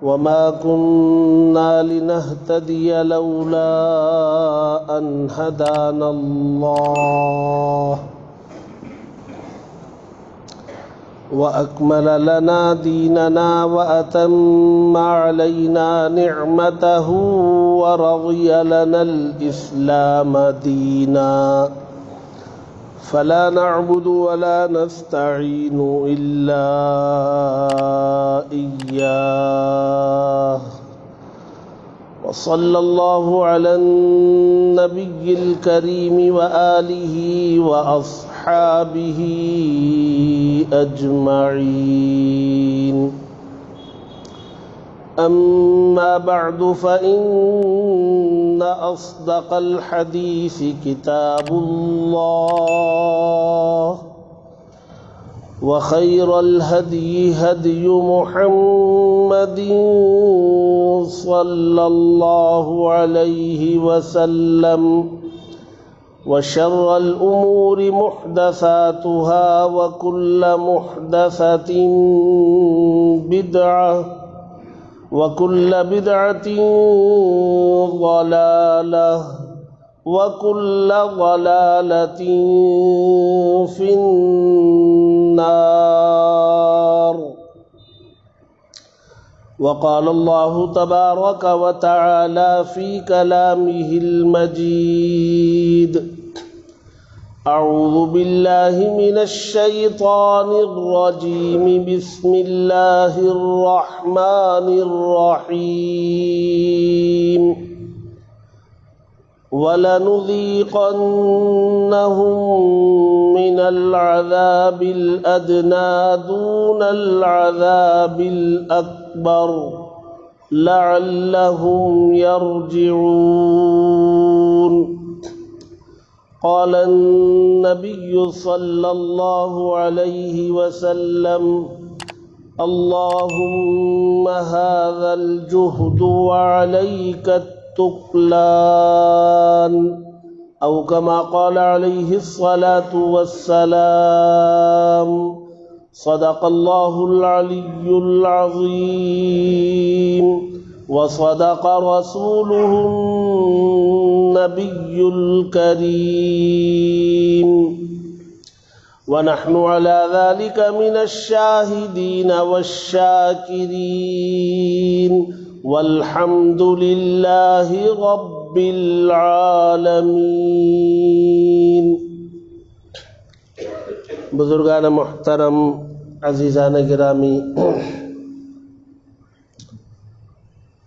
وما كنا لنهتدي لولا أن هدانا الله وأكمل لنا ديننا وأتم علينا نعمته ورضي لنا الإسلام دينا فلا نعبد ولا نستعين إلا إياه وصلى الله على النبي الكريم وآله وأصحابه أجمعين أما بعد فإن أصدق الحديث كتاب الله وخير الهدي هدي محمد صلى الله عليه وسلم وشر الأمور محدثاتها وكل محدثة بدعة وكل بدعة ضلالة وكل ضلالة في النار. وقال الله تبارك وتعالى في كلامه المجيد: أعوذ بالله من الشيطان الرجيم بسم الله الرحمن الرحيم وَلَنُذِيقَنَّهُم مِّنَ الْعَذَابِ الْأَدْنَىٰ دُونَ الْعَذَابِ الْأَكْبَرِ لَعَلَّهُمْ يَرْجِعُونَ. قال النبي صلى الله عليه وسلم: اللهم هذا الجهد وعليك التكلان، أو كما قال عليه الصلاة والسلام. صدق الله العلي العظيم وصدق رسوله النبي الكريم، ونحن على ذلك من الشاهدين والشاكرين، والحمد لله رب العالمین. بزرگان محترم، عزیزان گرامی،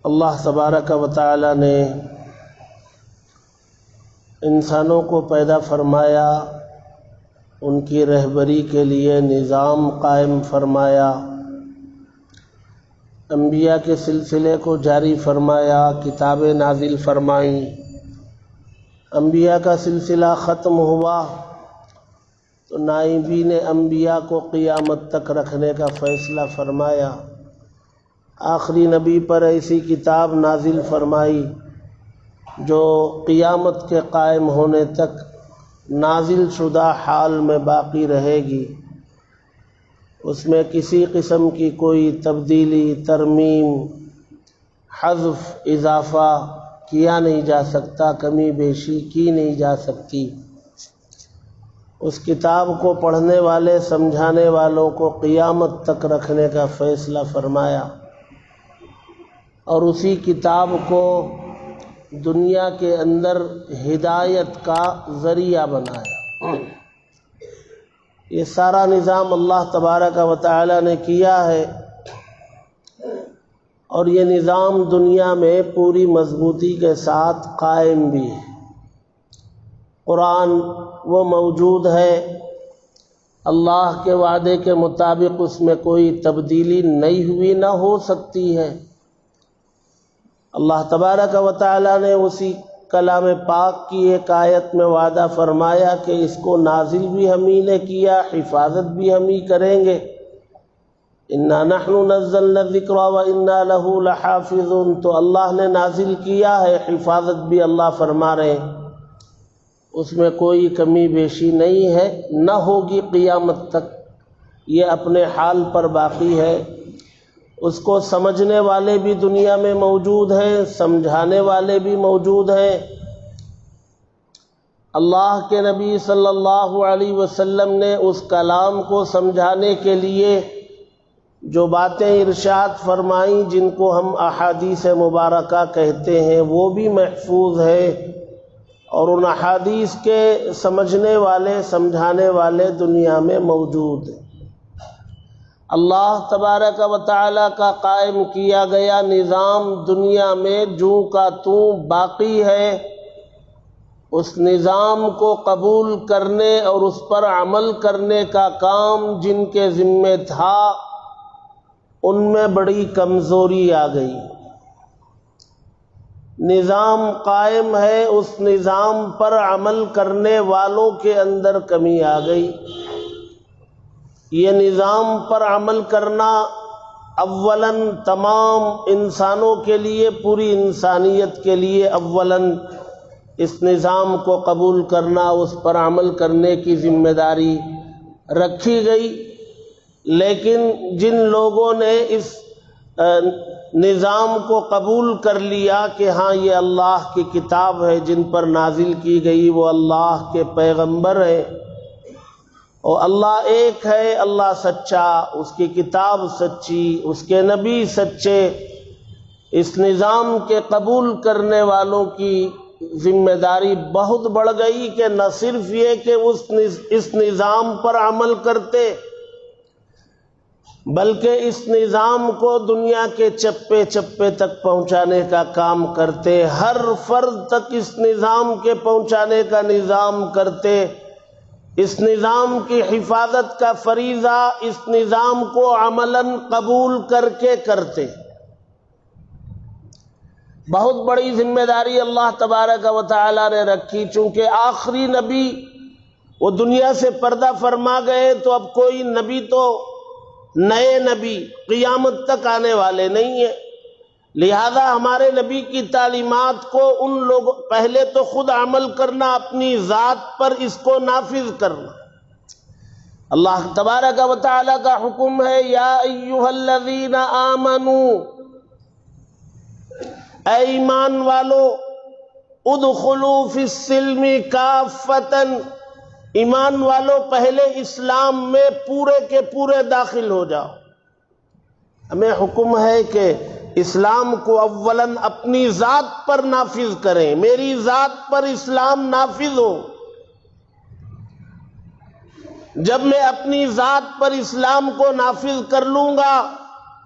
اللہ تبارک و تعالی نے انسانوں کو پیدا فرمایا، ان کی رہبری کے لیے نظام قائم فرمایا، انبیاء کے سلسلے کو جاری فرمایا، کتابیں نازل فرمائیں، انبیاء کا سلسلہ ختم ہوا تو نائبین انبیاء کو قیامت تک رکھنے کا فیصلہ فرمایا، آخری نبی پر ایسی کتاب نازل فرمائی جو قیامت کے قائم ہونے تک نازل شدہ حال میں باقی رہے گی، اس میں کسی قسم کی کوئی تبدیلی، ترمیم، حذف، اضافہ کیا نہیں جا سکتا، کمی بیشی کی نہیں جا سکتی. اس کتاب کو پڑھنے والے، سمجھانے والوں کو قیامت تک رکھنے کا فیصلہ فرمایا، اور اسی کتاب کو دنیا کے اندر ہدایت کا ذریعہ بنایا. یہ سارا نظام اللہ تبارک و تعالی نے کیا ہے، اور یہ نظام دنیا میں پوری مضبوطی کے ساتھ قائم بھی ہے. قرآن وہ موجود ہے، اللہ کے وعدے کے مطابق اس میں کوئی تبدیلی نہیں ہوئی، نہ ہو سکتی ہے. اللہ تبارک و تعالی نے اسی کلام پاک کی ایک آیت میں وعدہ فرمایا کہ اس کو نازل بھی ہم ہی نے کیا، حفاظت بھی ہم ہی کریں گے. انا نحن نزلنا الذکر وانا له لحافظون. تو اللہ نے نازل کیا ہے، حفاظت بھی اللہ فرما رہے ہیں، اس میں کوئی کمی بیشی نہیں ہے، نہ ہوگی قیامت تک، یہ اپنے حال پر باقی ہے. اس کو سمجھنے والے بھی دنیا میں موجود ہیں، سمجھانے والے بھی موجود ہیں۔ اللہ کے نبی صلی اللہ علیہ وسلم نے اس کلام کو سمجھانے کے لیے جو باتیں ارشاد فرمائیں، جن کو ہم احادیث مبارکہ کہتے ہیں، وہ بھی محفوظ ہے، اور ان احادیث کے سمجھنے والے سمجھانے والے دنیا میں موجود ہیں۔ اللہ تبارک و تعالی کا قائم کیا گیا نظام دنیا میں جوں کا توں باقی ہے۔ اس نظام کو قبول کرنے اور اس پر عمل کرنے کا کام جن کے ذمہ تھا، ان میں بڑی کمزوری آ گئی۔ نظام قائم ہے، اس نظام پر عمل کرنے والوں کے اندر کمی آ گئی۔ یہ نظام پر عمل کرنا اولاً تمام انسانوں کے لیے، پوری انسانیت کے لیے اولاً اس نظام کو قبول کرنا، اس پر عمل کرنے کی ذمہ داری رکھی گئی۔ لیکن جن لوگوں نے اس نظام کو قبول کر لیا کہ ہاں یہ اللہ کی کتاب ہے، جن پر نازل کی گئی، وہ اللہ کے پیغمبر ہیں، اور اللہ ایک ہے، اللہ سچا، اس کی کتاب سچی، اس کے نبی سچے، اس نظام کے قبول کرنے والوں کی ذمہ داری بہت بڑھ گئی کہ نہ صرف یہ کہ اس نظام پر عمل کرتے، بلکہ اس نظام کو دنیا کے چپے چپے تک پہنچانے کا کام کرتے، ہر فرد تک اس نظام کے پہنچانے کا نظام کرتے، اس نظام کی حفاظت کا فریضہ اس نظام کو عملاً قبول کر کے کرتے۔ بہت بڑی ذمہ داری اللہ تبارک و تعالی نے رکھی، چونکہ آخری نبی وہ دنیا سے پردہ فرما گئے، تو اب کوئی نبی تو نئے نبی قیامت تک آنے والے نہیں ہیں، لہذا ہمارے نبی کی تعلیمات کو ان لوگ پہلے تو خود عمل کرنا، اپنی ذات پر اس کو نافذ کرنا۔ اللہ تبارک و تعالی کا حکم ہے، یا ایھا الذین آمنوا، اے ایمان والو، ادخلوا فی السلم کافۃ، ایمان والو پہلے اسلام میں پورے کے پورے داخل ہو جاؤ۔ ہمیں حکم ہے کہ اسلام کو اولاً اپنی ذات پر نافذ کریں، میری ذات پر اسلام نافذ ہو۔ جب میں اپنی ذات پر اسلام کو نافذ کر لوں گا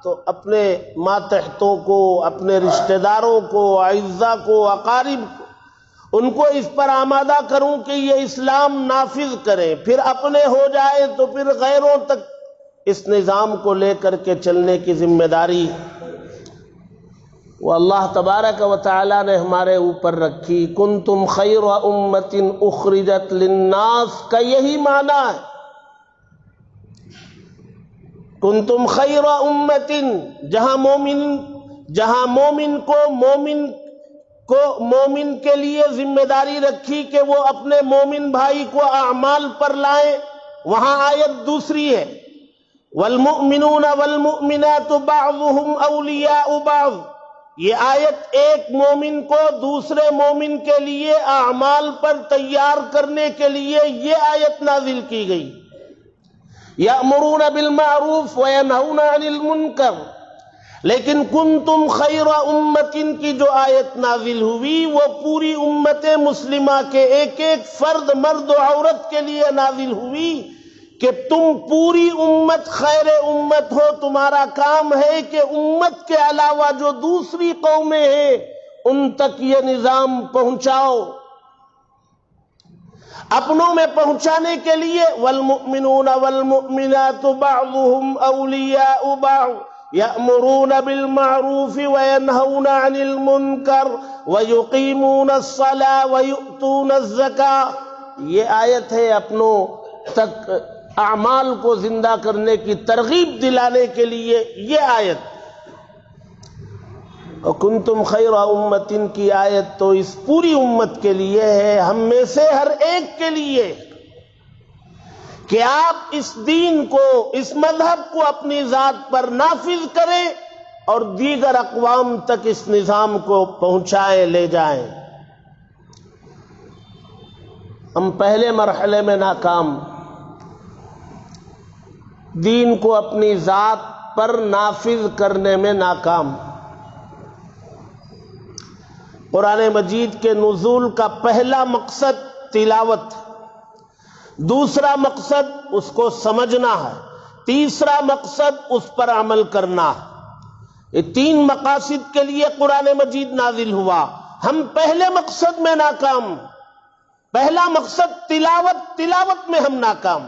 تو اپنے ماتحتوں کو، اپنے رشتہ داروں کو، اعزاء کو، اقارب کو، ان کو اس پر آمادہ کروں کہ یہ اسلام نافذ کریں، پھر اپنے ہو جائے تو پھر غیروں تک اس نظام کو لے کر کے چلنے کی ذمہ داری وہ اللہ تبارک و تعالی نے ہمارے اوپر رکھی۔ کنتم خیر امۃ اخرجت للناس کا یہی معنی ہے، کنتم خیر امۃ، جہاں مومن کے لیے ذمہ داری رکھی کہ وہ اپنے مومن بھائی کو اعمال پر لائیں، وہاں آیت دوسری ہے، والمؤمنون والمؤمنات بعضهم اولیاء بعض، یہ آیت ایک مومن کو دوسرے مومن کے لیے اعمال پر تیار کرنے کے لیے یہ آیت نازل کی گئی۔ یأمرون بالمعروف وینہون عن المنکر، لیکن کنتم خیر امت کی جو آیت نازل ہوئی وہ پوری امت مسلمہ کے ایک ایک فرد، مرد و عورت کے لیے نازل ہوئی کہ تم پوری امت خیر امت ہو، تمہارا کام ہے کہ امت کے علاوہ جو دوسری قومیں ہیں ان تک یہ نظام پہنچاؤ۔ اپنوں میں پہنچانے کے لیے والمؤمنون والمؤمنات بعضهم اولیاء بعض یأمرون بالمعروف وینہون عن المنکر ویقیمون الصلاة ویؤتون الزکاة، یہ آیت ہے اپنوں تک اعمال کو زندہ کرنے کی ترغیب دلانے کے لیے یہ آیت۔ اور کنتم خیر امت کی آیت تو اس پوری امت کے لیے ہے، ہم میں سے ہر ایک کے لیے، کہ آپ اس دین کو، اس مذہب کو اپنی ذات پر نافذ کرے اور دیگر اقوام تک اس نظام کو پہنچائے لے جائیں۔ ہم پہلے مرحلے میں ناکام، دین کو اپنی ذات پر نافذ کرنے میں ناکام۔ قرآن مجید کے نزول کا پہلا مقصد تلاوت، دوسرا مقصد اس کو سمجھنا ہے، تیسرا مقصد اس پر عمل کرنا ہے۔ یہ تین مقاصد کے لیے قرآن مجید نازل ہوا۔ ہم پہلے مقصد میں ناکام، پہلا مقصد تلاوت میں ہم ناکام۔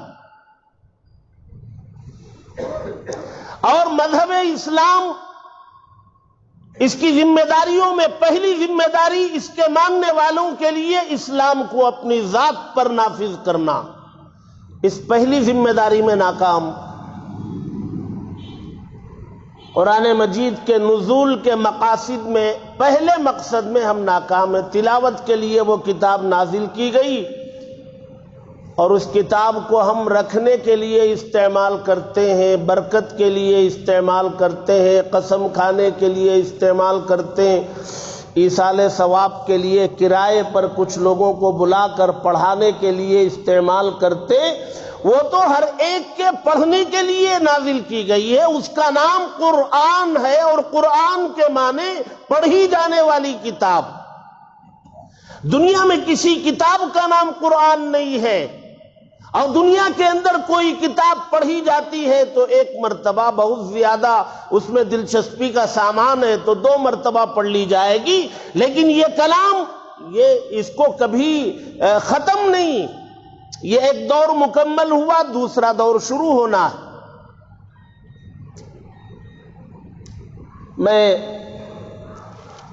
اور مذہب اسلام، اس کی ذمہ داریوں میں پہلی ذمہ داری اس کے ماننے والوں کے لیے اسلام کو اپنی ذات پر نافذ کرنا، اس پہلی ذمہ داری میں ناکام۔ قرآن مجید کے نزول کے مقاصد میں پہلے مقصد میں ہم ناکام ہیں۔ تلاوت کے لیے وہ کتاب نازل کی گئی اور اس کتاب کو ہم رکھنے کے لیے استعمال کرتے ہیں، برکت کے لیے استعمال کرتے ہیں، قسم کھانے کے لیے استعمال کرتے ہیں، ایصال ثواب کے لیے کرائے پر کچھ لوگوں کو بلا کر پڑھانے کے لیے استعمال کرتے۔ وہ تو ہر ایک کے پڑھنے کے لیے نازل کی گئی ہے۔ اس کا نام قرآن ہے اور قرآن کے معنی پڑھی جانے والی کتاب۔ دنیا میں کسی کتاب کا نام قرآن نہیں ہے، اور دنیا کے اندر کوئی کتاب پڑھی جاتی ہے تو ایک مرتبہ بہت زیادہ اس میں دلچسپی کا سامان ہے تو 2 مرتبہ پڑھ لی جائے گی، لیکن یہ کلام اس کو کبھی ختم نہیں، یہ ایک دور مکمل ہوا، دوسرا دور شروع ہونا ہے۔ میں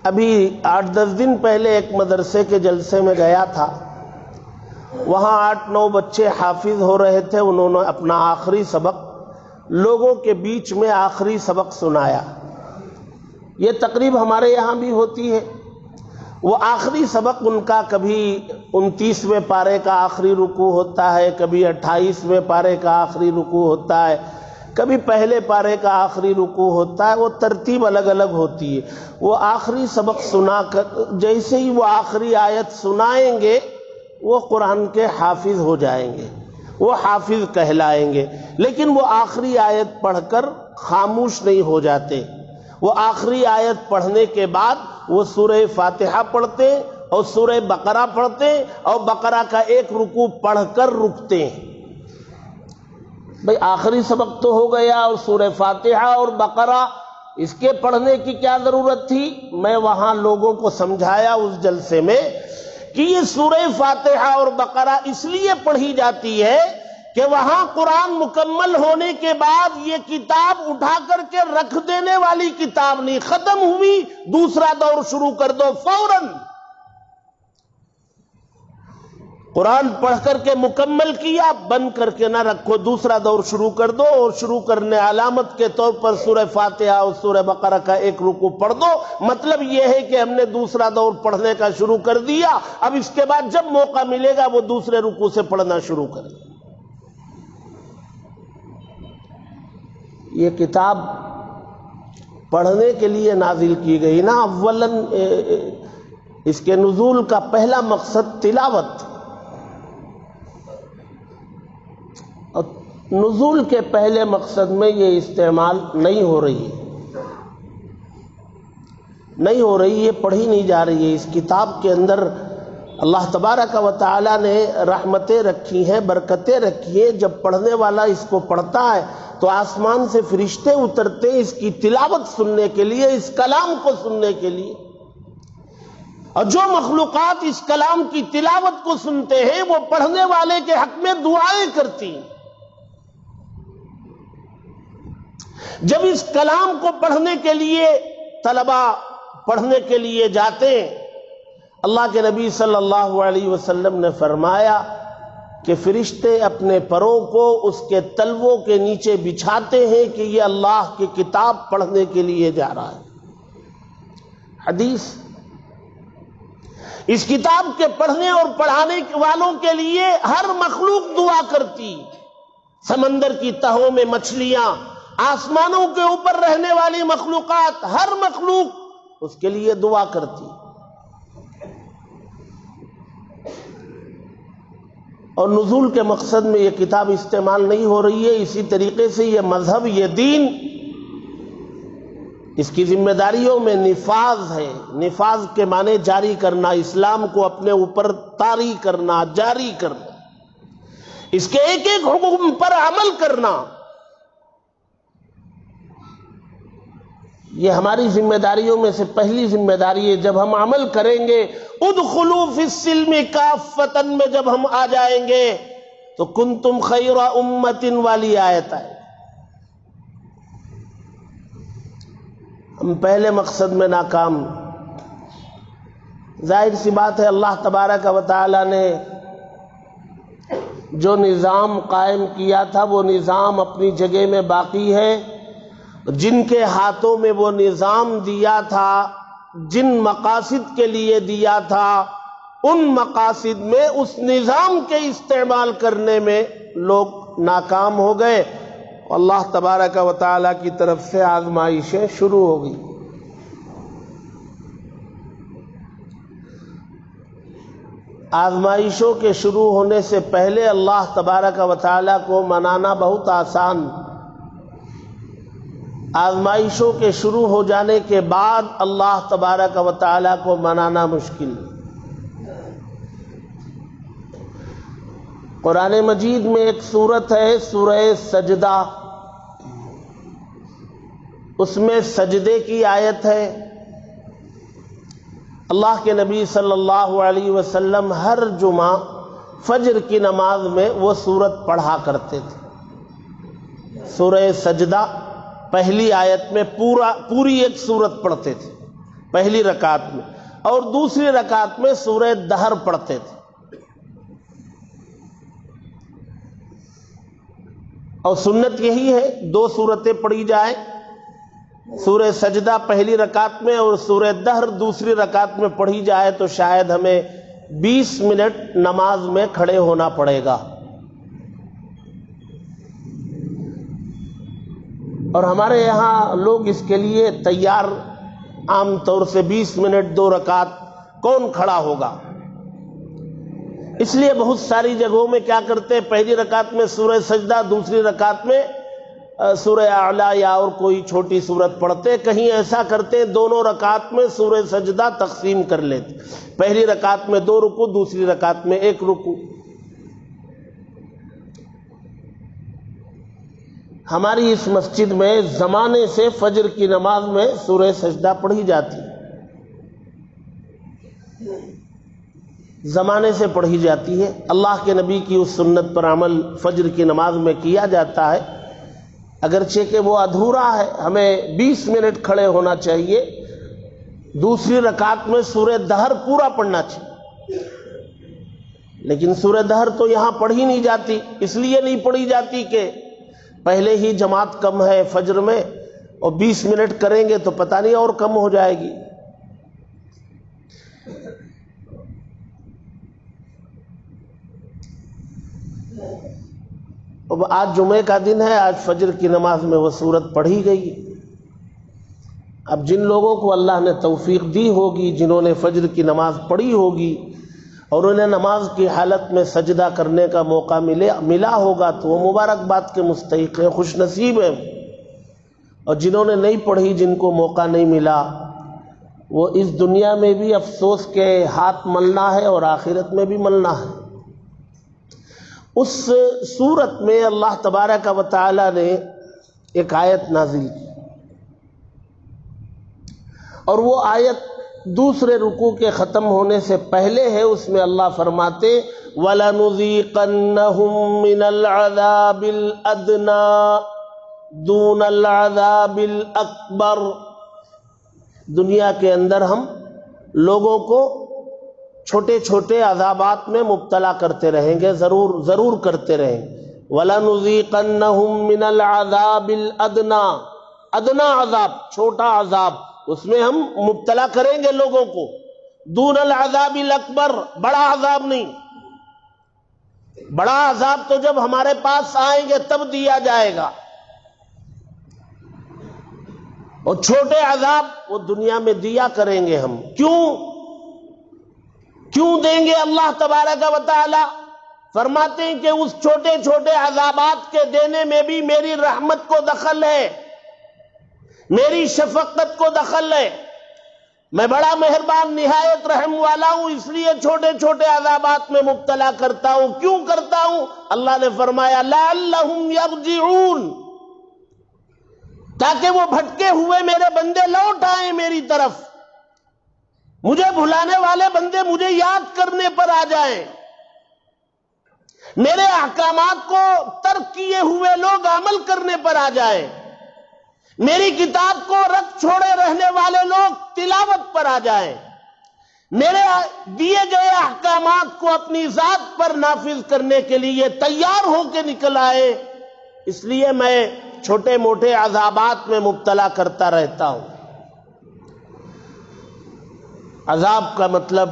ابھی 8-10 دن پہلے ایک مدرسے کے جلسے میں گیا تھا، وہاں 8-9 بچے حافظ ہو رہے تھے۔ انہوں نے اپنا آخری سبق لوگوں کے بیچ میں آخری سبق سنایا۔ یہ تقریب ہمارے یہاں بھی ہوتی ہے۔ وہ آخری سبق ان کا کبھی 29ویں پارے کا آخری رکوع ہوتا ہے، کبھی 28ویں پارے کا آخری رکوع ہوتا ہے، کبھی پہلے پارے کا آخری رکوع ہوتا ہے۔ وہ ترتیب الگ الگ ہوتی ہے۔ وہ آخری سبق سنا کر جیسے ہی وہ آخری آیت سنائیں گے وہ قرآن کے حافظ ہو جائیں گے، وہ حافظ کہلائیں گے، لیکن وہ آخری آیت پڑھ کر خاموش نہیں ہو جاتے۔ وہ آخری آیت پڑھنے کے بعد وہ سورہ فاتحہ پڑھتے اور سورہ بقرہ پڑھتے اور بقرہ کا ایک رکوع پڑھ کر رکتے ہیں۔ بھئی آخری سبق تو ہو گیا اور سورہ فاتحہ اور بقرہ اس کے پڑھنے کی کیا ضرورت تھی؟ میں وہاں لوگوں کو سمجھایا اس جلسے میں کہ یہ سورہ فاتحہ اور بقرہ اس لیے پڑھی جاتی ہے کہ وہاں قرآن مکمل ہونے کے بعد یہ کتاب اٹھا کر کے رکھ دینے والی کتاب نہیں، ختم ہوئی دوسرا دور شروع کر دو فوراً۔ قرآن پڑھ کر کے مکمل کیا، بند کر کے نہ رکھو، دوسرا دور شروع کر دو، اور شروع کرنے علامت کے طور پر سورہ فاتحہ اور سورہ بقرہ کا ایک رکوع پڑھ دو۔ مطلب یہ ہے کہ ہم نے دوسرا دور پڑھنے کا شروع کر دیا، اب اس کے بعد جب موقع ملے گا وہ دوسرے رکوع سے پڑھنا شروع کریں۔ یہ کتاب پڑھنے کے لیے نازل کی گئی نا، اولاً اس کے نزول کا پہلا مقصد تلاوت، اور نزول کے پہلے مقصد میں یہ استعمال نہیں ہو رہی ہے، نہیں ہو رہی ہے، پڑھی نہیں جا رہی ہے۔ اس کتاب کے اندر اللہ تبارک و تعالی نے رحمتیں رکھی ہیں، برکتیں رکھی ہیں۔ جب پڑھنے والا اس کو پڑھتا ہے تو آسمان سے فرشتے اترتے ہیں اس کی تلاوت سننے کے لیے، اس کلام کو سننے کے لیے، اور جو مخلوقات اس کلام کی تلاوت کو سنتے ہیں وہ پڑھنے والے کے حق میں دعائیں کرتی ہیں۔ جب اس کلام کو پڑھنے کے لیے طلبہ پڑھنے کے لیے جاتے ہیں، اللہ کے نبی صلی اللہ علیہ وسلم نے فرمایا کہ فرشتے اپنے پروں کو اس کے تلووں کے نیچے بچھاتے ہیں کہ یہ اللہ کی کتاب پڑھنے کے لیے جا رہا ہے۔ حدیث، اس کتاب کے پڑھنے اور پڑھانے والوں کے لیے ہر مخلوق دعا کرتی، سمندر کی تہوں میں مچھلیاں، آسمانوں کے اوپر رہنے والی مخلوقات، ہر مخلوق اس کے لیے دعا کرتی. اور نزول کے مقصد میں یہ کتاب استعمال نہیں ہو رہی ہے. اسی طریقے سے یہ مذہب، یہ دین، اس کی ذمہ داریوں میں نفاذ ہے. نفاذ کے معنی جاری کرنا، اسلام کو اپنے اوپر طاری کرنا، جاری کرنا، اس کے ایک ایک حکم پر عمل کرنا. یہ ہماری ذمہ داریوں میں سے پہلی ذمہ داری ہے. جب ہم عمل کریں گے، ادخلوا فی السلم کافۃ میں جب ہم آ جائیں گے تو کنتم خیر امۃ والی آیت ہے. ہم پہلے مقصد میں ناکام. ظاہر سی بات ہے، اللہ تبارک و تعالی نے جو نظام قائم کیا تھا وہ نظام اپنی جگہ میں باقی ہے. جن کے ہاتھوں میں وہ نظام دیا تھا، جن مقاصد کے لیے دیا تھا، ان مقاصد میں اس نظام کے استعمال کرنے میں لوگ ناکام ہو گئے. اللہ تبارک و تعالی کی طرف سے آزمائشیں شروع ہو گئی. آزمائشوں کے شروع ہونے سے پہلے اللہ تبارک و تعالی کو منانا بہت آسان، آزمائشوں کے شروع ہو جانے کے بعد اللہ تبارک و تعالی کو منانا مشکل. قرآن مجید میں ایک سورت ہے سورہ سجدہ، اس میں سجدے کی آیت ہے. اللہ کے نبی صلی اللہ علیہ وسلم ہر جمعہ فجر کی نماز میں وہ سورت پڑھا کرتے تھے. سورہ سجدہ پہلی آیت میں پوری ایک سورت پڑھتے تھے پہلی رکعت میں، اور دوسری رکعت میں سورہ دہر پڑھتے تھے. اور سنت یہی ہے 2 سورتیں پڑھی جائیں، سورہ سجدہ پہلی رکعت میں اور سورہ دہر دوسری رکعت میں پڑھی جائے تو شاید ہمیں 20 منٹ نماز میں کھڑے ہونا پڑے گا. اور ہمارے یہاں لوگ اس کے لیے تیار، عام طور سے 20 منٹ 2 رکعت کون کھڑا ہوگا. اس لیے بہت ساری جگہوں میں کیا کرتے ہیں، پہلی رکعت میں سورہ سجدہ، دوسری رکعت میں سورہ اعلیٰ یا اور کوئی چھوٹی سورت پڑھتے. کہیں ایسا کرتے دونوں رکعت میں سورہ سجدہ تقسیم کر لیتے، پہلی رکعت میں 2 رکوع، دوسری رکعت میں 1 رکوع. ہماری اس مسجد میں زمانے سے فجر کی نماز میں سورہ سجدہ پڑھی جاتی، زمانے سے پڑھی جاتی ہے. اللہ کے نبی کی اس سنت پر عمل فجر کی نماز میں کیا جاتا ہے، اگرچہ کہ وہ ادھورا ہے. ہمیں 20 منٹ کھڑے ہونا چاہیے. دوسری رکعت میں سورہ دہر پورا پڑھنا چاہیے، لیکن سورہ دہر تو یہاں پڑھی نہیں جاتی. اس لیے نہیں پڑھی جاتی کہ پہلے ہی جماعت کم ہے فجر میں، اور 20 منٹ کریں گے تو پتہ نہیں اور کم ہو جائے گی. اب آج جمعے کا دن ہے، آج فجر کی نماز میں وہ سورت پڑھی گئی. اب جن لوگوں کو اللہ نے توفیق دی ہوگی، جنہوں نے فجر کی نماز پڑھی ہوگی اور انہیں نماز کی حالت میں سجدہ کرنے کا موقع ملا ہوگا تو وہ مبارکباد کے مستحق ہیں، خوش نصیب ہیں. اور جنہوں نے نہیں پڑھی، جن کو موقع نہیں ملا، وہ اس دنیا میں بھی افسوس کے ہاتھ ملنا ہے اور آخرت میں بھی ملنا ہے. اس صورت میں اللہ تبارک و تعالی نے ایک آیت نازل کی، اور وہ آیت دوسرے رکوع کے ختم ہونے سے پہلے ہے. اس میں اللہ فرماتے وَلَنُذِيقَنَّهُم مِّنَ الْعَذَابِ الْأَدْنَىٰ دُونَ الْعَذَابِ الْأَكْبَرِ. دنیا کے اندر ہم لوگوں کو چھوٹے چھوٹے عذابات میں مبتلا کرتے رہیں گے، ضرور کرتے رہیں گے. وَلَنُذِيقَنَّهُم مِّنَ الْعَذَابِ الْأَدْنَىٰ، ادنا عذاب، چھوٹا عذاب، اس میں ہم مبتلا کریں گے لوگوں کو. دون العذاب الاکبر، بڑا عذاب نہیں. بڑا عذاب تو جب ہمارے پاس آئیں گے تب دیا جائے گا، اور چھوٹے عذاب وہ دنیا میں دیا کریں گے ہم۔ کیوں دیں گے؟ اللہ تبارک و تعالی فرماتے ہیں کہ اس چھوٹے چھوٹے عذابات کے دینے میں بھی میری رحمت کو دخل ہے، میری شفقت کو دخل ہے۔ میں بڑا مہربان نہایت رحم والا ہوں، اس لیے چھوٹے چھوٹے عذابات میں مبتلا کرتا ہوں۔ کیوں کرتا ہوں؟ اللہ نے فرمایا لعلہم یرجعون، تاکہ وہ بھٹکے ہوئے میرے بندے لوٹ آئیں میری طرف، مجھے بھلانے والے بندے مجھے یاد کرنے پر آ جائیں، میرے احکامات کو ترک کیے ہوئے لوگ عمل کرنے پر آ جائیں، میری کتاب کو رکھ چھوڑے رہنے والے لوگ تلاوت پر آ جائیں، میرے دیے گئے احکامات کو اپنی ذات پر نافذ کرنے کے لیے تیار ہو کے نکل آئے۔ اس لیے میں چھوٹے موٹے عذابات میں مبتلا کرتا رہتا ہوں۔ عذاب کا مطلب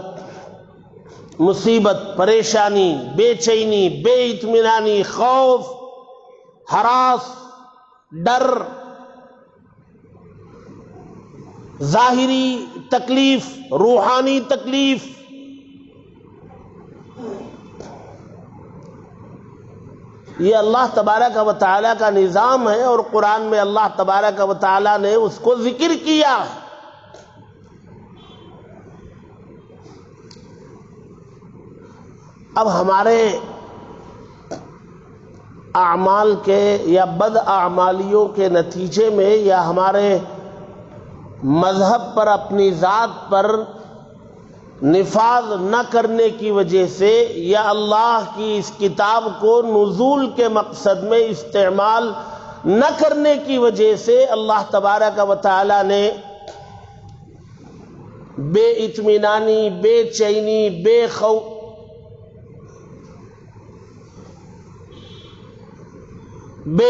مصیبت، پریشانی، بے چینی، بے اطمینانی، خوف، ہراس، ڈر، ظاہری تکلیف، روحانی تکلیف۔ یہ اللہ تبارک و تعالیٰ کا نظام ہے، اور قرآن میں اللہ تبارک و تعالیٰ نے اس کو ذکر کیا ہے۔ اب ہمارے اعمال کے یا بد اعمالیوں کے نتیجے میں، یا ہمارے مذہب پر، اپنی ذات پر نفاذ نہ کرنے کی وجہ سے، یا اللہ کی اس کتاب کو نزول کے مقصد میں استعمال نہ کرنے کی وجہ سے، اللہ تبارک و تعالی نے بے اطمینانی، بے چینی، بے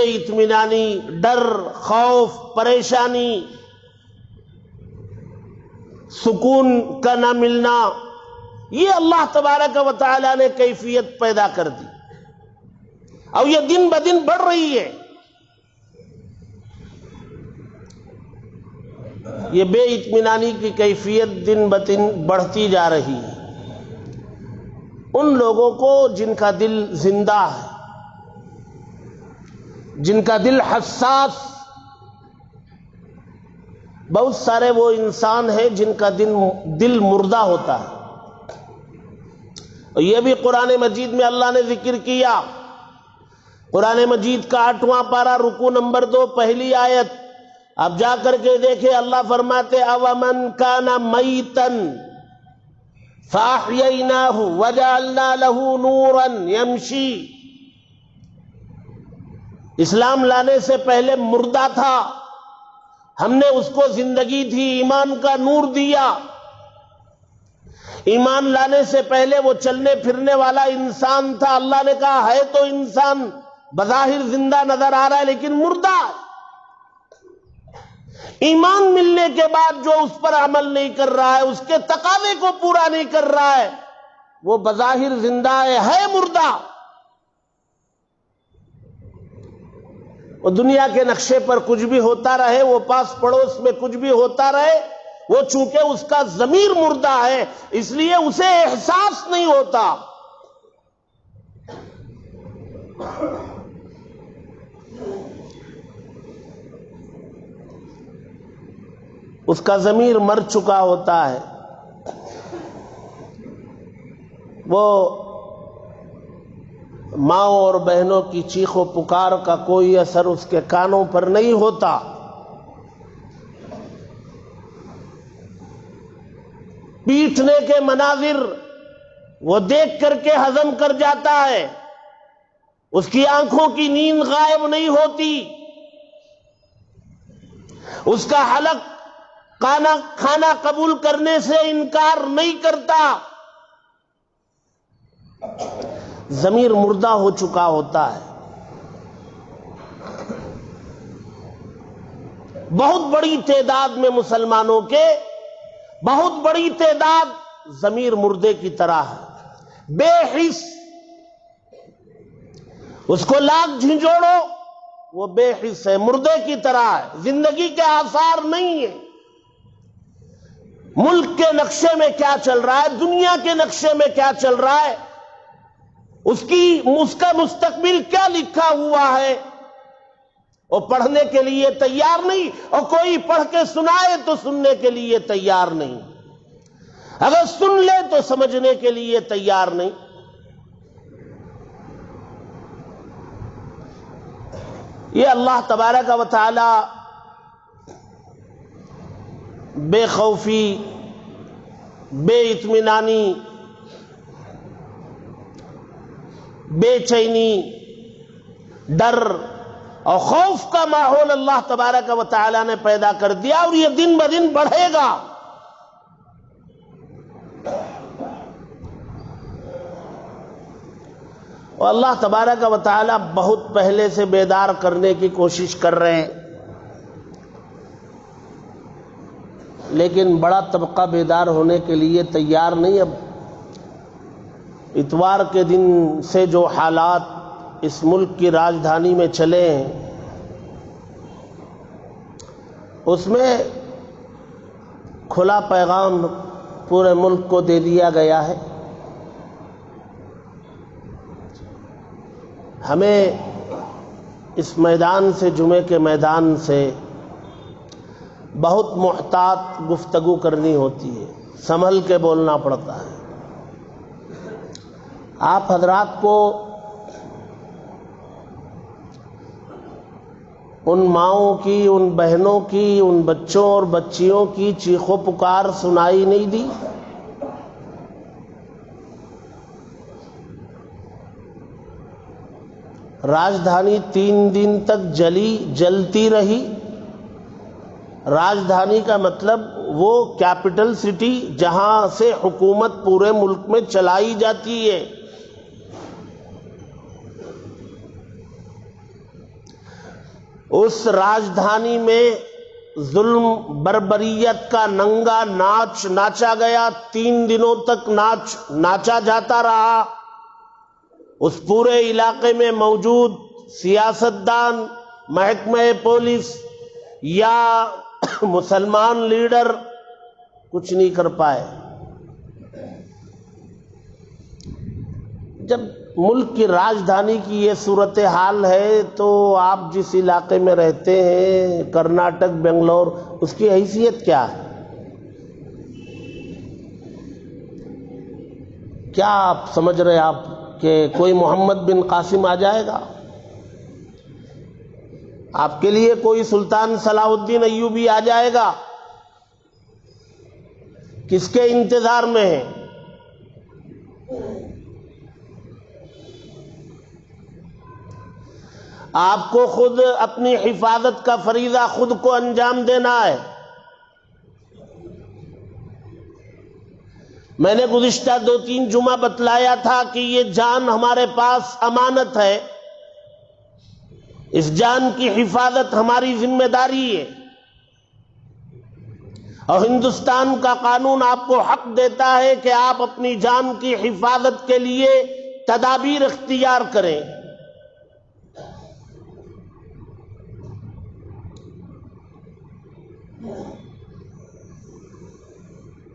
اطمینانی، ڈر، خوف، پریشانی، سکون کا نہ ملنا، یہ اللہ تبارک و تعالی نے کیفیت پیدا کر دی، اور یہ دن بدن بڑھ رہی ہے۔ یہ بے اطمینانی کی کیفیت دن بدن بڑھتی جا رہی ہے۔ ان لوگوں کو جن کا دل زندہ ہے، جن کا دل حساس، بہت سارے وہ انسان ہیں جن کا دل مردہ ہوتا ہے، اور یہ بھی قرآن مجید میں اللہ نے ذکر کیا۔ قرآن مجید کا 8واں پارہ، رکوع نمبر 2، پہلی آیت اب جا کر کے دیکھیں، اللہ فرماتے اومن کان میتا فاحییناہ وجعلنا لہ نورا یمشی، اسلام لانے سے پہلے مردہ تھا، ہم نے اس کو زندگی دی، ایمان کا نور دیا۔ ایمان لانے سے پہلے وہ چلنے پھرنے والا انسان تھا، اللہ نے کہا ہے تو انسان بظاہر زندہ نظر آ رہا ہے لیکن مردہ ہے۔ ایمان ملنے کے بعد جو اس پر عمل نہیں کر رہا ہے، اس کے تقاضے کو پورا نہیں کر رہا ہے، وہ بظاہر زندہ ہے مردہ۔ وہ دنیا کے نقشے پر کچھ بھی ہوتا رہے، وہ پاس پڑوس میں کچھ بھی ہوتا رہے، وہ چونکہ اس کا ضمیر مردہ ہے، اس لیے اسے احساس نہیں ہوتا۔ اس کا ضمیر مر چکا ہوتا ہے، وہ ماں اور بہنوں کی چیخ و پکار کا کوئی اثر اس کے کانوں پر نہیں ہوتا۔ پیٹنے کے مناظر وہ دیکھ کر کے ہضم کر جاتا ہے، اس کی آنکھوں کی نیند غائب نہیں ہوتی، اس کا حلق کھانا قبول کرنے سے انکار نہیں کرتا، ضمیر مردہ ہو چکا ہوتا ہے۔ بہت بڑی تعداد میں مسلمانوں کے، بہت بڑی تعداد ضمیر مردے کی طرح ہے، بے حس، اس کو لاکھ جھنجھوڑو وہ بے حس ہے، مردے کی طرح ہے، زندگی کے آثار نہیں ہے۔ ملک کے نقشے میں کیا چل رہا ہے، دنیا کے نقشے میں کیا چل رہا ہے، اس کا مستقبل کیا لکھا ہوا ہے، وہ پڑھنے کے لیے تیار نہیں، اور کوئی پڑھ کے سنائے تو سننے کے لیے تیار نہیں، اگر سن لے تو سمجھنے کے لیے تیار نہیں۔ یہ اللہ تبارک و تعالی بے خوفی، بے اطمینانی، بے چینی، ڈر اور خوف کا ماحول اللہ تبارک و تعالی نے پیدا کر دیا، اور یہ دن بدن بڑھے گا۔ اور اللہ تبارک و تعالی بہت پہلے سے بیدار کرنے کی کوشش کر رہے ہیں، لیکن بڑا طبقہ بیدار ہونے کے لیے تیار نہیں۔ اب اتوار کے دن سے جو حالات اس ملک کی راجدھانی میں چلے ہیں، اس میں کھلا پیغام پورے ملک کو دے دیا گیا ہے۔ ہمیں اس میدان سے، جمعے کے میدان سے بہت محتاط گفتگو کرنی ہوتی ہے، سنبھل کے بولنا پڑتا ہے۔ آپ حضرات کو ان ماؤں کی، ان بہنوں کی، ان بچوں اور بچیوں کی چیخو پکار سنائی نہیں دی؟ راجدھانی 3 دن تک جلتی رہی۔ راجدھانی کا مطلب وہ کیپٹل سٹی جہاں سے حکومت پورے ملک میں چلائی جاتی ہے۔ اس راجدھانی میں ظلم بربریت کا ننگا ناچ ناچا گیا، 3 دنوں تک ناچا جاتا رہا۔ اس پورے علاقے میں موجود سیاستدان، محکمہ پولیس یا مسلمان لیڈر کچھ نہیں کر پائے۔ جب ملک کی راجدھانی کی یہ صورتحال ہے تو آپ جس علاقے میں رہتے ہیں، کرناٹک، بنگلور، اس کی حیثیت کیا ہے؟ کیا آپ سمجھ رہے آپ کہ کوئی محمد بن قاسم آ جائے گا؟ آپ کے لیے کوئی سلطان صلاح الدین ایوبی آ جائے گا؟ کس کے انتظار میں ہے؟ آپ کو خود اپنی حفاظت کا فریضہ خود کو انجام دینا ہے۔ میں نے گزشتہ 2-3 جمعہ بتلایا تھا کہ یہ جان ہمارے پاس امانت ہے، اس جان کی حفاظت ہماری ذمہ داری ہے، اور ہندوستان کا قانون آپ کو حق دیتا ہے کہ آپ اپنی جان کی حفاظت کے لیے تدابیر اختیار کریں۔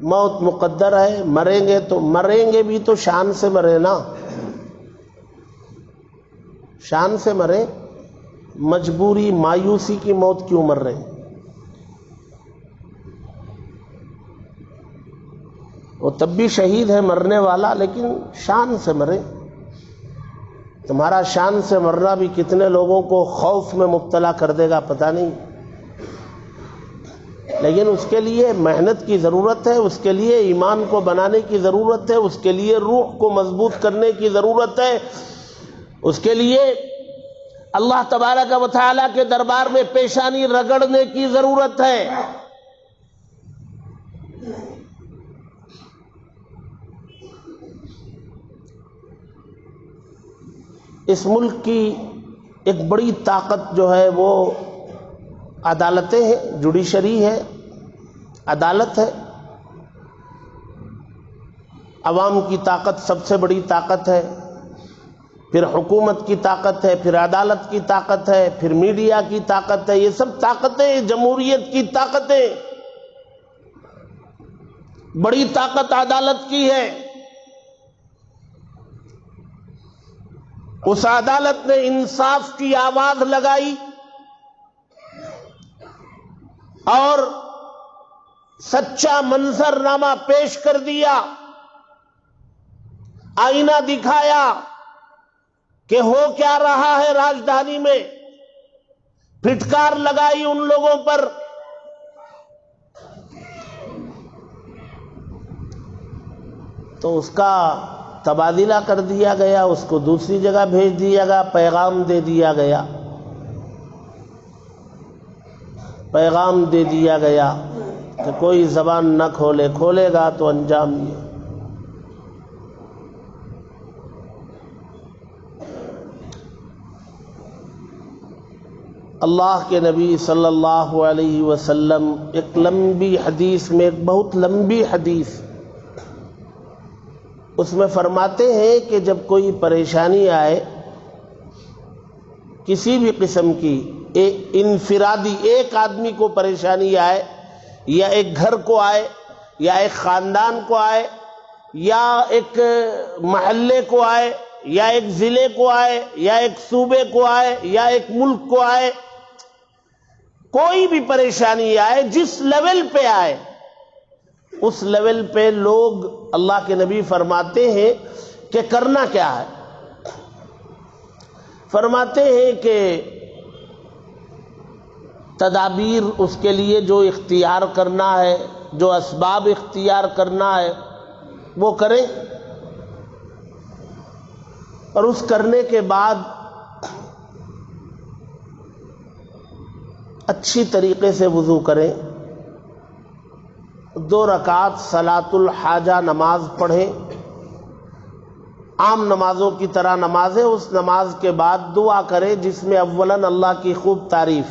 موت مقدر ہے، مریں گے تو مریں گے بھی تو شان سے مرے نا، شان سے مرے، مجبوری مایوسی کی موت کیوں مر رہے؟ وہ تب بھی شہید ہے مرنے والا، لیکن شان سے مرے۔ تمہارا شان سے مرنا بھی کتنے لوگوں کو خوف میں مبتلا کر دے گا پتہ نہیں، لیکن اس کے لیے محنت کی ضرورت ہے، اس کے لیے ایمان کو بنانے کی ضرورت ہے، اس کے لیے روح کو مضبوط کرنے کی ضرورت ہے، اس کے لیے اللہ تبارک و تعالی کے دربار میں پیشانی رگڑنے کی ضرورت ہے۔ اس ملک کی ایک بڑی طاقت جو ہے وہ عدالتیں ہیں، جوڈیشری ہے، عدالت ہے۔ عوام کی طاقت سب سے بڑی طاقت ہے، پھر حکومت کی طاقت ہے، پھر عدالت کی طاقت ہے، پھر میڈیا کی طاقت ہے، یہ سب طاقتیں جمہوریت کی طاقتیں۔ بڑی طاقت عدالت کی ہے، اس عدالت نے انصاف کی آواز لگائی اور سچا منظرنامہ پیش کر دیا، آئینہ دکھایا کہ ہو کیا رہا ہے راجدھانی میں، پھٹکار لگائی ان لوگوں پر۔ تو اس کا تبادلہ کر دیا گیا، اس کو دوسری جگہ بھیج دیا گیا، پیغام دے دیا گیا، پیغام دے دیا گیا کہ کوئی زبان نہ کھولے، کھولے گا تو انجام یہ۔ اللہ کے نبی صلی اللہ علیہ وسلم ایک لمبی حدیث میں، ایک بہت لمبی حدیث، اس میں فرماتے ہیں کہ جب کوئی پریشانی آئے کسی بھی قسم کی، انفرادی ایک آدمی کو پریشانی آئے، یا ایک گھر کو آئے، یا ایک خاندان کو آئے، یا ایک محلے کو آئے، یا ایک ضلع کو آئے، یا ایک صوبے کو آئے، یا ایک ملک کو آئے، کوئی بھی پریشانی آئے، جس لیول پہ آئے، اس لیول پہ لوگ، اللہ کے نبی فرماتے ہیں کہ کرنا کیا ہے؟ فرماتے ہیں کہ تدابیر اس کے لیے جو اختیار کرنا ہے، جو اسباب اختیار کرنا ہے وہ کریں، اور اس کرنے کے بعد اچھی طریقے سے وضو کریں، 2 رکعت صلاۃ الحاجہ نماز پڑھیں، عام نمازوں کی طرح نماز ہے، اس نماز کے بعد دعا کریں جس میں اولاً اللہ کی خوب تعریف،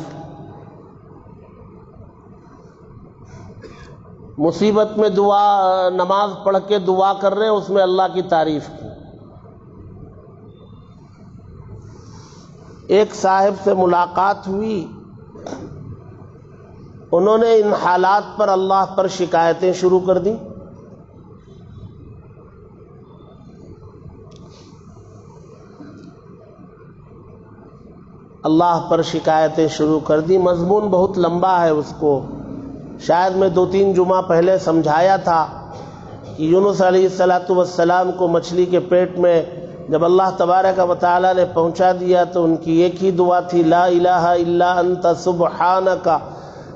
مصیبت میں دعا، نماز پڑھ کے دعا کر رہے ہیں، اس میں اللہ کی تعریف کی۔ ایک صاحب سے ملاقات ہوئی، انہوں نے ان حالات پر اللہ پر شکایتیں شروع کر دیں، اللہ پر شکایتیں شروع کر دی۔ مضمون بہت لمبا ہے، اس کو شاید میں 2-3 جمعہ پہلے سمجھایا تھا کہ یونس علیہ السلام کو مچھلی کے پیٹ میں جب اللہ تبارک و تعالی نے پہنچا دیا تو ان کی ایک ہی دعا تھی، لا الہ الا انت سبحانک۔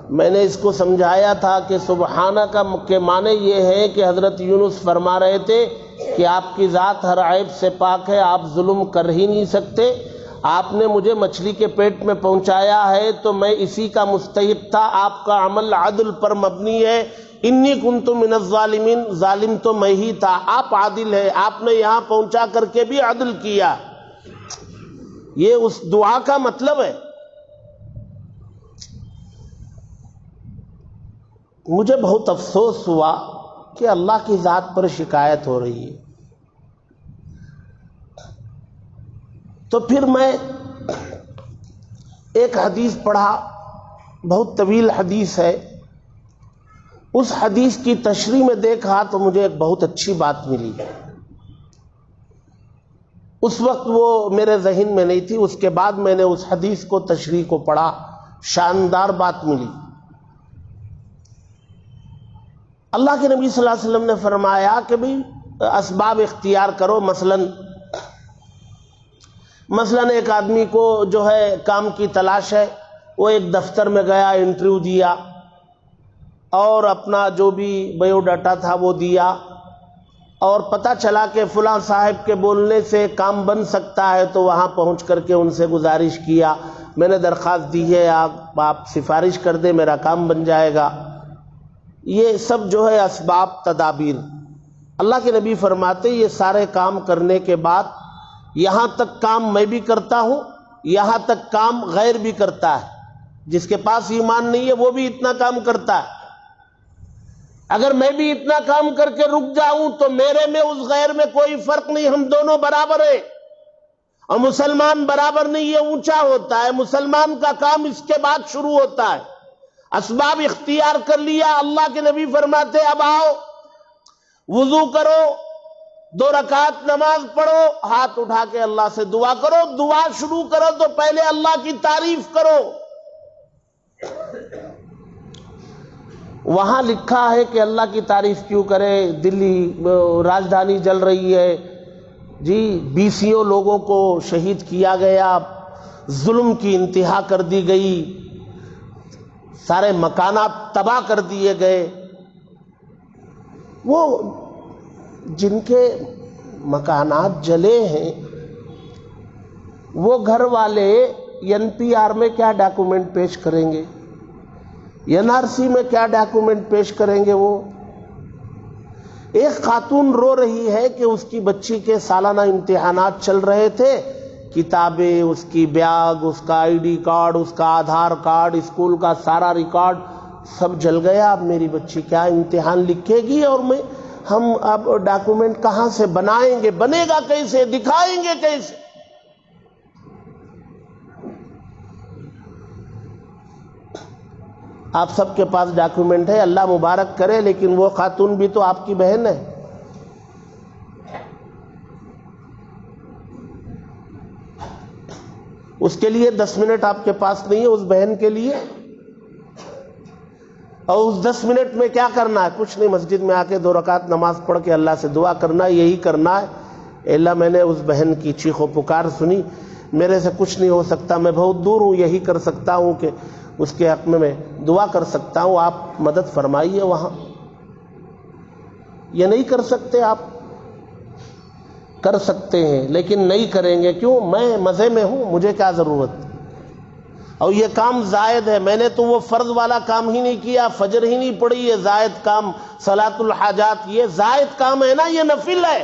میں نے اس کو سمجھایا تھا کہ سبحانک کے معنی یہ ہے کہ حضرت یونس فرما رہے تھے کہ آپ کی ذات ہر عیب سے پاک ہے، آپ ظلم کر ہی نہیں سکتے، آپ نے مجھے مچھلی کے پیٹ میں پہنچایا ہے تو میں اسی کا مستحق تھا، آپ کا عمل عدل پر مبنی ہے، انی کنت من الظالمین، ظالم تو میں ہی تھا، آپ عادل ہے، آپ نے یہاں پہنچا کر کے بھی عدل کیا۔ یہ اس دعا کا مطلب ہے۔ مجھے بہت افسوس ہوا کہ اللہ کی ذات پر شکایت ہو رہی ہے، تو پھر میں ایک حدیث پڑھا، بہت طویل حدیث ہے، اس حدیث کی تشریح میں دیکھا تو مجھے ایک بہت اچھی بات ملی، اس وقت وہ میرے ذہن میں نہیں تھی، اس کے بعد میں نے اس حدیث کو تشریح کو پڑھا، شاندار بات ملی۔ اللہ کے نبی صلی اللہ علیہ وسلم نے فرمایا کہ بھئی اسباب اختیار کرو، مثلاً ایک آدمی کو جو ہے کام کی تلاش ہے، وہ ایک دفتر میں گیا، انٹرویو دیا اور اپنا جو بھی بایو ڈاٹا تھا وہ دیا، اور پتہ چلا کہ فلاں صاحب کے بولنے سے کام بن سکتا ہے، تو وہاں پہنچ کر کے ان سے گزارش کیا، میں نے درخواست دی ہے، آپ سفارش کر دیں، میرا کام بن جائے گا۔ یہ سب جو ہے اسباب تدابیر، اللہ کے نبی فرماتے یہ سارے کام کرنے کے بعد یہاں تک کام میں بھی کرتا ہوں، یہاں تک کام غیر بھی کرتا ہے، جس کے پاس ایمان نہیں ہے وہ بھی اتنا کام کرتا ہے، اگر میں بھی اتنا کام کر کے رک جاؤں تو میرے میں اس غیر میں کوئی فرق نہیں، ہم دونوں برابر ہیں، اور مسلمان برابر نہیں، یہ اونچا ہوتا ہے، مسلمان کا کام اس کے بعد شروع ہوتا ہے۔ اسباب اختیار کر لیا، اللہ کے نبی فرماتے اب آؤ وضو کرو، 2 رکعت نماز پڑھو، ہاتھ اٹھا کے اللہ سے دعا کرو، دعا شروع کرو تو پہلے اللہ کی تعریف کرو۔ وہاں لکھا ہے کہ اللہ کی تعریف کیوں کرے؟ دلی راجدھانی جل رہی ہے جی، 20 لوگوں کو شہید کیا گیا، ظلم کی انتہا کر دی گئی، سارے مکانات تباہ کر دیے گئے۔ وہ جن کے مکانات جلے ہیں وہ گھر والے NPR میں کیا ڈاکومنٹ پیش کریں گے؟ NRC میں کیا ڈاکومنٹ پیش کریں گے؟ وہ ایک خاتون رو رہی ہے کہ اس کی بچی کے سالانہ امتحانات چل رہے تھے، کتابیں، اس کی بیگ، اس کا ID کارڈ، اس کا آدھار کارڈ، اسکول کا سارا ریکارڈ سب جل گیا۔ اب میری بچی کیا امتحان لکھے گی اور ہم اب ڈاکومنٹ کہاں سے بنائیں گے؟ بنے گا کیسے؟ دکھائیں گے کیسے؟ آپ سب کے پاس ڈاکومنٹ ہے، اللہ مبارک کرے، لیکن وہ خاتون بھی تو آپ کی بہن ہے۔ اس کے لیے 10 منٹ آپ کے پاس نہیں ہے، اس بہن کے لیے؟ اور اس 10 منٹ میں کیا کرنا ہے؟ کچھ نہیں، مسجد میں آ کے 2 رکعت نماز پڑھ کے اللہ سے دعا کرنا، یہی کرنا ہے۔ اے اللہ، میں نے اس بہن کی چیخ و پکار سنی، میرے سے کچھ نہیں ہو سکتا، میں بہت دور ہوں، یہی کر سکتا ہوں کہ اس کے حق میں دعا کر سکتا ہوں، آپ مدد فرمائیے وہاں۔ یہ نہیں کر سکتے؟ آپ کر سکتے ہیں لیکن نہیں کریں گے، کیوں؟ میں مزے میں ہوں، مجھے کیا ضرورت؟ اور یہ کام زائد ہے، میں نے تو وہ فرض والا کام ہی نہیں کیا، فجر ہی نہیں پڑھی، یہ زائد کام، صلاۃ الحاجات، یہ زائد کام ہے نا، یہ نفل ہے،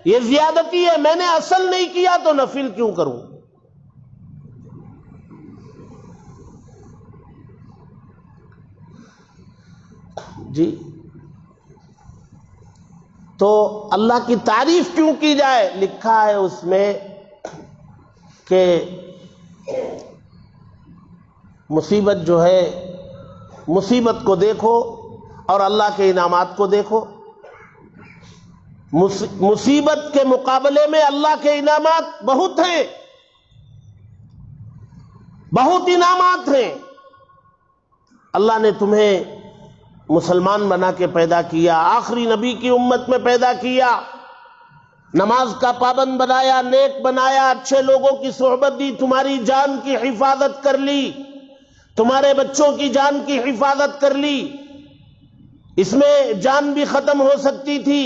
یہ زیادتی ہے، میں نے اصل نہیں کیا تو نفل کیوں کروں؟ جی، تو اللہ کی تعریف کیوں کی جائے؟ لکھا ہے اس میں کہ مصیبت جو ہے، مصیبت کو دیکھو اور اللہ کے انعامات کو دیکھو۔ مصیبت کے مقابلے میں اللہ کے انعامات بہت ہیں، بہت انعامات ہیں۔ اللہ نے تمہیں مسلمان بنا کے پیدا کیا، آخری نبی کی امت میں پیدا کیا، نماز کا پابند بنایا، نیک بنایا، اچھے لوگوں کی صحبت دی، تمہاری جان کی حفاظت کر لی، تمہارے بچوں کی جان کی حفاظت کر لی، اس میں جان بھی ختم ہو سکتی تھی۔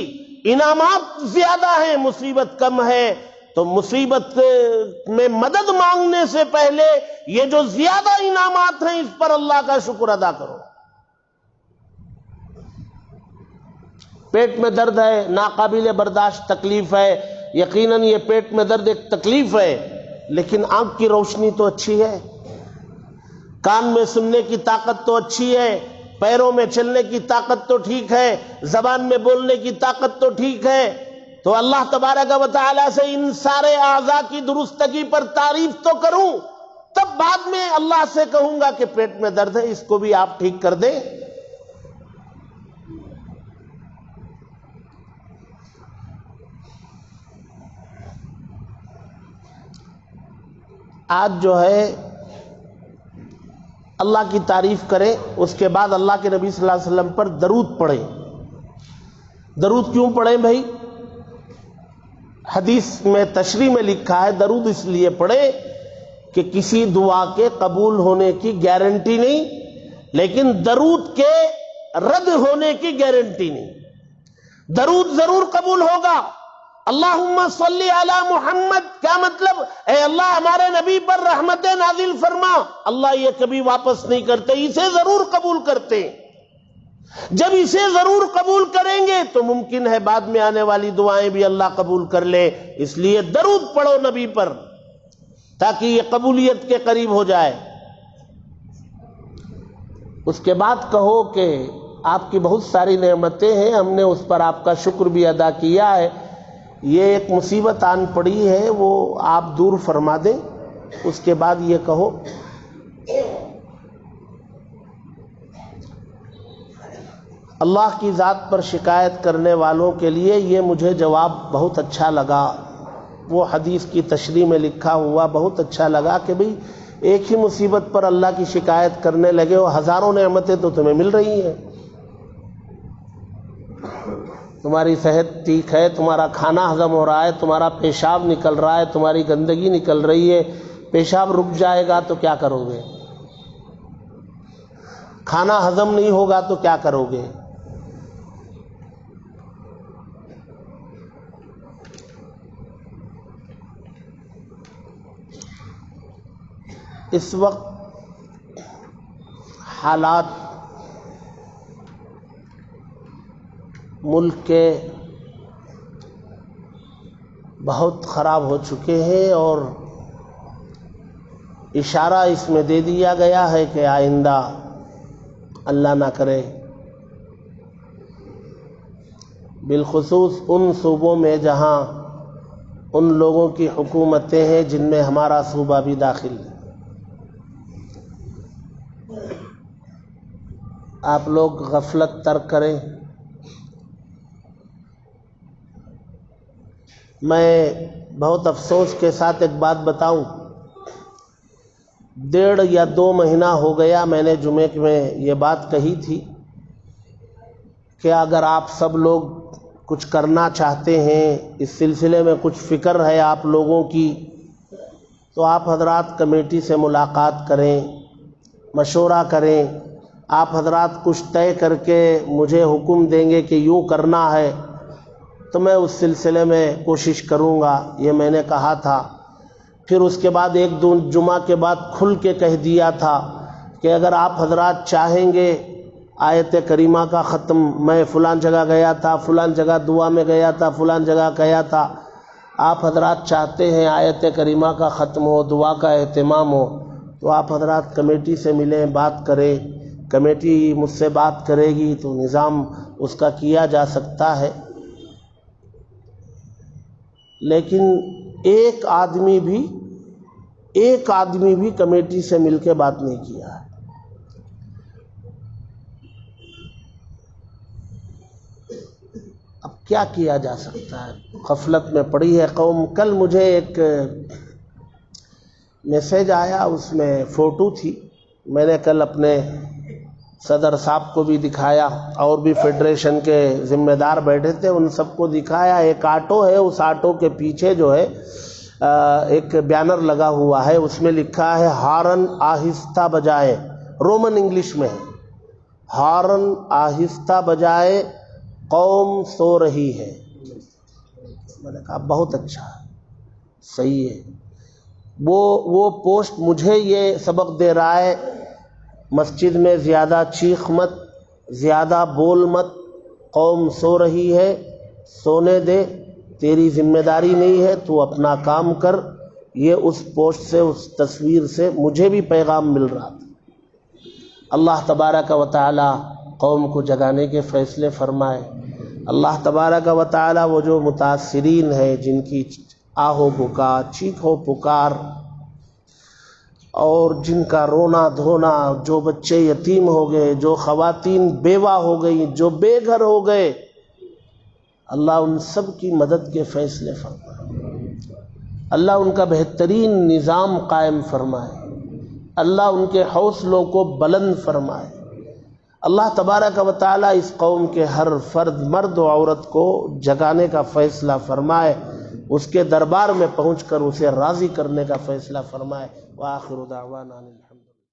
انعامات زیادہ ہیں، مصیبت کم ہے، تو مصیبت میں مدد مانگنے سے پہلے یہ جو زیادہ انعامات ہیں اس پر اللہ کا شکر ادا کرو۔ پیٹ میں درد ہے، ناقابل برداشت تکلیف ہے، یقیناً یہ پیٹ میں درد ایک تکلیف ہے، لیکن آنکھ کی روشنی تو اچھی ہے، کان میں سننے کی طاقت تو اچھی ہے، پیروں میں چلنے کی طاقت تو ٹھیک ہے، زبان میں بولنے کی طاقت تو ٹھیک ہے، تو اللہ تبارک و تعالیٰ سے ان سارے اعضاء کی درستگی پر تعریف تو کروں، تب بعد میں اللہ سے کہوں گا کہ پیٹ میں درد ہے، اس کو بھی آپ ٹھیک کر دیں۔ آج جو ہے اللہ کی تعریف کریں، اس کے بعد اللہ کے نبی صلی اللہ علیہ وسلم پر درود پڑھیں۔ درود کیوں پڑھیں بھائی؟ حدیث میں تشریح میں لکھا ہے درود اس لیے پڑھیں کہ کسی دعا کے قبول ہونے کی گارنٹی نہیں، لیکن درود کے رد ہونے کی گارنٹی نہیں۔ درود ضرور قبول ہوگا۔ اللہم صلی علی محمد، کیا مطلب؟ اے اللہ ہمارے نبی پر رحمت نازل فرما۔ اللہ یہ کبھی واپس نہیں کرتے، اسے ضرور قبول کرتے ہیں۔ جب اسے ضرور قبول کریں گے تو ممکن ہے بعد میں آنے والی دعائیں بھی اللہ قبول کر لے، اس لیے درود پڑھو نبی پر تاکہ یہ قبولیت کے قریب ہو جائے۔ اس کے بعد کہو کہ آپ کی بہت ساری نعمتیں ہیں، ہم نے اس پر آپ کا شکر بھی ادا کیا ہے، یہ ایک مصیبت آن پڑی ہے، وہ آپ دور فرما دیں۔ اس کے بعد یہ کہو اللہ کی ذات پر شکایت کرنے والوں کے لیے یہ مجھے جواب بہت اچھا لگا، وہ حدیث کی تشریح میں لکھا ہوا بہت اچھا لگا کہ بھئی ایک ہی مصیبت پر اللہ کی شکایت کرنے لگے ہو، ہزاروں نعمتیں تو تمہیں مل رہی ہیں، تمہاری صحت ٹھیک ہے، تمہارا کھانا ہضم ہو رہا ہے، تمہارا پیشاب نکل رہا ہے، تمہاری گندگی نکل رہی ہے، پیشاب رک جائے گا تو کیا کرو گے؟ کھانا ہضم نہیں ہوگا تو کیا کرو گے؟ اس وقت حالات ملک کے بہت خراب ہو چکے ہیں، اور اشارہ اس میں دے دیا گیا ہے کہ آئندہ اللہ نہ کرے بالخصوص ان صوبوں میں جہاں ان لوگوں کی حکومتیں ہیں جن میں ہمارا صوبہ بھی داخل ہے، آپ لوگ غفلت ترک کریں۔ میں بہت افسوس کے ساتھ ایک بات بتاؤں، 1.5 یا 2 مہینہ ہو گیا میں نے جمعے میں یہ بات کہی تھی کہ اگر آپ سب لوگ کچھ کرنا چاہتے ہیں، اس سلسلے میں کچھ فکر ہے آپ لوگوں کی، تو آپ حضرات کمیٹی سے ملاقات کریں، مشورہ کریں، آپ حضرات کچھ طے کر کے مجھے حکم دیں گے کہ یوں کرنا ہے تو میں اس سلسلے میں کوشش کروں گا، یہ میں نے کہا تھا۔ پھر اس کے بعد 1-2 جمعہ کے بعد کھل کے کہہ دیا تھا کہ اگر آپ حضرات چاہیں گے آیت کریمہ کا ختم، میں فلان جگہ گیا تھا، فلان جگہ دعا میں گیا تھا، فلان جگہ گیا تھا، آپ حضرات چاہتے ہیں آیت کریمہ کا ختم ہو، دعا کا اہتمام ہو، تو آپ حضرات کمیٹی سے ملیں، بات کریں، کمیٹی مجھ سے بات کرے گی تو نظام اس کا کیا جا سکتا ہے۔ لیکن ایک آدمی بھی کمیٹی سے مل کے بات نہیں کیا ہے۔ اب کیا کیا جا سکتا ہے؟ غفلت میں پڑی ہے قوم۔ کل مجھے ایک میسیج آیا، اس میں فوٹو تھی، میں نے کل اپنے صدر صاحب کو بھی دکھایا، اور بھی فیڈریشن کے ذمہ دار بیٹھے تھے ان سب کو دکھایا۔ ایک آٹو ہے، اس آٹو کے پیچھے جو ہے ایک بینر لگا ہوا ہے، اس میں لکھا ہے ہارن آہستہ بجائے، رومن انگلش میں ہے، ہارن آہستہ بجائے قوم سو رہی ہے۔ میں نے کہا بہت اچھا ہے، صحیح ہے۔ وہ پوسٹ مجھے یہ سبق دے رہا ہے، مسجد میں زیادہ چیخ مت، زیادہ بول مت، قوم سو رہی ہے، سونے دے، تیری ذمہ داری نہیں ہے، تو اپنا کام کر۔ یہ اس پوسٹ سے، اس تصویر سے مجھے بھی پیغام مل رہا تھا۔ اللہ تبارک و تعالی قوم کو جگانے کے فیصلے فرمائے۔ اللہ تبارک و تعالی وہ جو متاثرین ہیں، جن کی آہو پکار، چیخو پکار، اور جن کا رونا دھونا، جو بچے یتیم ہو گئے، جو خواتین بیوہ ہو گئی، جو بے گھر ہو گئے، اللہ ان سب کی مدد کے فیصلے فرمائے، اللہ ان کا بہترین نظام قائم فرمائے، اللہ ان کے حوصلوں کو بلند فرمائے۔ اللہ تبارک و تعالی اس قوم کے ہر فرد، مرد و عورت کو جگانے کا فیصلہ فرمائے، اس کے دربار میں پہنچ کر اسے راضی کرنے کا فیصلہ فرمائے۔ وآخر دعوانا